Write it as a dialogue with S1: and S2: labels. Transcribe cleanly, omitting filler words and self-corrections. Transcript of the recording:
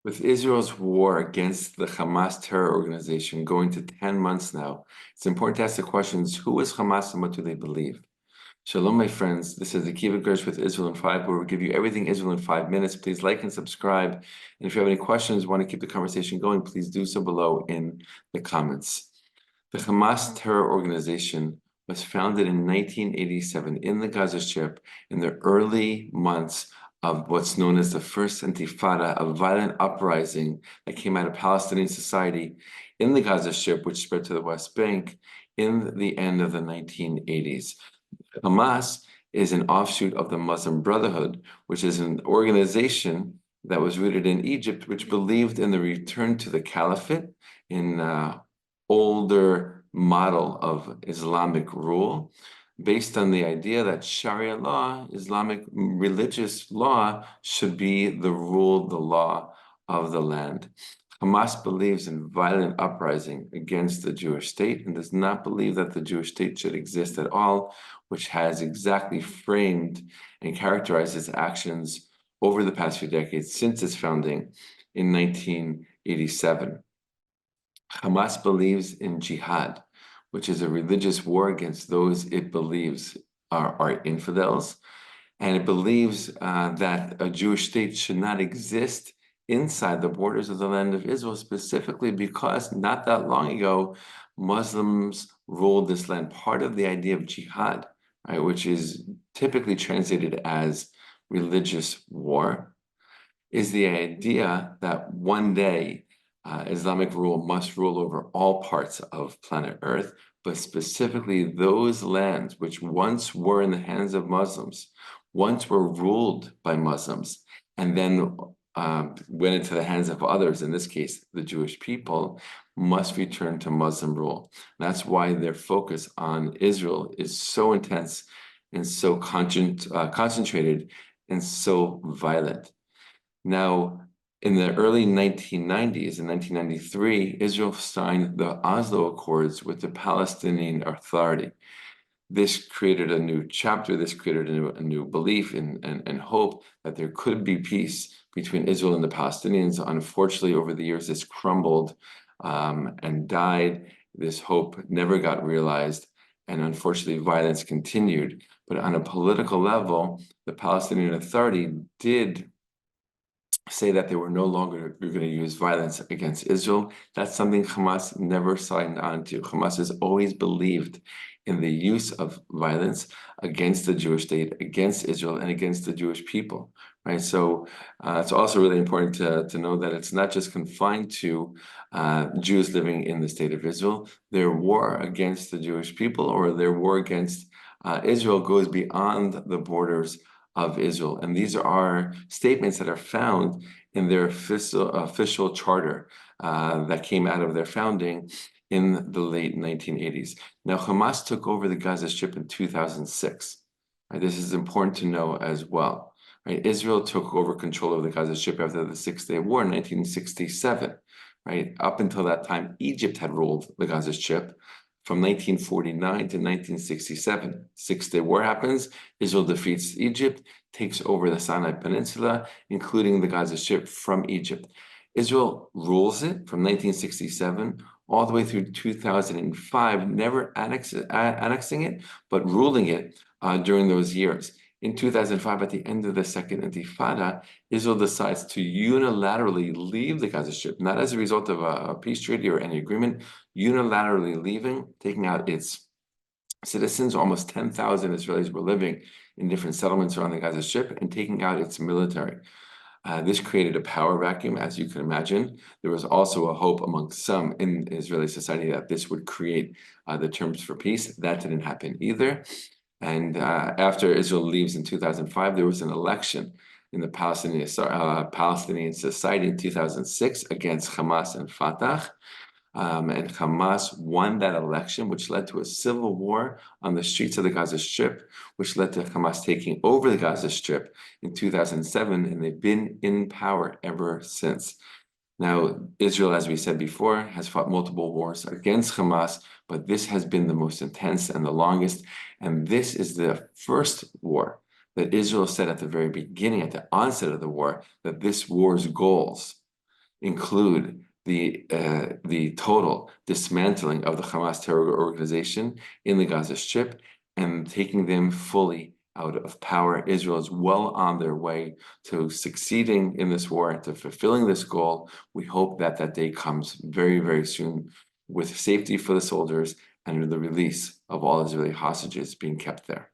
S1: With Israel's war against the Hamas terror organization going to 10 months now, it's important to ask the questions, who is Hamas and what do they believe? Shalom, my friends. This is Akiva Gersh with Israel in 5, where we give you everything Israel in 5 minutes. Please like and subscribe. And if you have any questions, want to keep the conversation going, please do so below in the comments. The Hamas terror organization was founded in 1987 in the Gaza Strip in the early months of what's known as the First Intifada, a violent uprising that came out of Palestinian society in the Gaza Strip, which spread to the West Bank in the end of the 1980s. Hamas is an offshoot of the Muslim Brotherhood, which is an organization that was rooted in Egypt, which believed in the return to the caliphate in older model of Islamic rule, based on the idea that Sharia law, Islamic religious law, should be the rule, the law of the land. Hamas believes in violent uprising against the Jewish state and does not believe that the Jewish state should exist at all, which has exactly framed and characterized its actions over the past few decades since its founding in 1987. Hamas believes in jihad, which is a religious war against those it believes are infidels, and it believes that a Jewish state should not exist inside the borders of the land of Israel, specifically because not that long ago, Muslims ruled this land. Part of the idea of jihad, right, which is typically translated as religious war, is the idea that one day Islamic rule must rule over all parts of planet Earth, but specifically those lands which once were in the hands of Muslims, once were ruled by Muslims, and then went into the hands of others, in this case, the Jewish people, must return to Muslim rule. That's why their focus on Israel is so intense and so concentrated and so violent. Now, in the early 1990s, in 1993, Israel signed the Oslo Accords with the Palestinian Authority. This created a new chapter, this created a new belief and hope that there could be peace between Israel and the Palestinians. Unfortunately, over the years, this crumbled and died. This hope never got realized, and unfortunately, violence continued. But on a political level, the Palestinian Authority did say that they were no longer going to use violence against Israel. That's something Hamas never signed on to. Hamas has always believed in the use of violence against the Jewish state, against Israel, and against the Jewish people, right? So it's also really important to know that it's not just confined to Jews living in the state of Israel. Their war against the Jewish people or their war against Israel goes beyond the borders of Israel. And these are statements that are found in their official charter that came out of their founding in the late 1980s. Now, Hamas took over the Gaza Strip in 2006. Right? This is important to know as well. Right? Israel took over control of the Gaza Strip after the Six-Day War in 1967. Right? Up until that time, Egypt had ruled the Gaza Strip. From 1949 to 1967, Six-Day War happens. Israel defeats Egypt, takes over the Sinai Peninsula, including the Gaza Strip from Egypt. Israel rules it from 1967 all the way through 2005, never annexing it, but ruling it during those years. In 2005, at the end of the Second Intifada, Israel decides to unilaterally leave the Gaza Strip, not as a result of a peace treaty or any agreement, unilaterally leaving, taking out its citizens. Almost 10,000 Israelis were living in different settlements around the Gaza Strip and taking out its military. This created a power vacuum, as you can imagine. There was also a hope among some in Israeli society that this would create the terms for peace. That didn't happen either. And after Israel leaves in 2005, there was an election in the Palestinian society in 2006 against Hamas and Fatah. And Hamas won that election, which led to a civil war on the streets of the Gaza Strip, which led to Hamas taking over the Gaza Strip in 2007, and they've been in power ever since. Now, Israel, as we said before, has fought multiple wars against Hamas, but this has been the most intense and the longest. And this is the first war that Israel said at the very beginning, at the onset of the war, that this war's goals include the total dismantling of the Hamas terror organization in the Gaza Strip and taking them fully out of power. Israel is well on their way to succeeding in this war, to fulfilling this goal. We hope that that day comes very, very soon, with safety for the soldiers and the release of all Israeli hostages being kept there.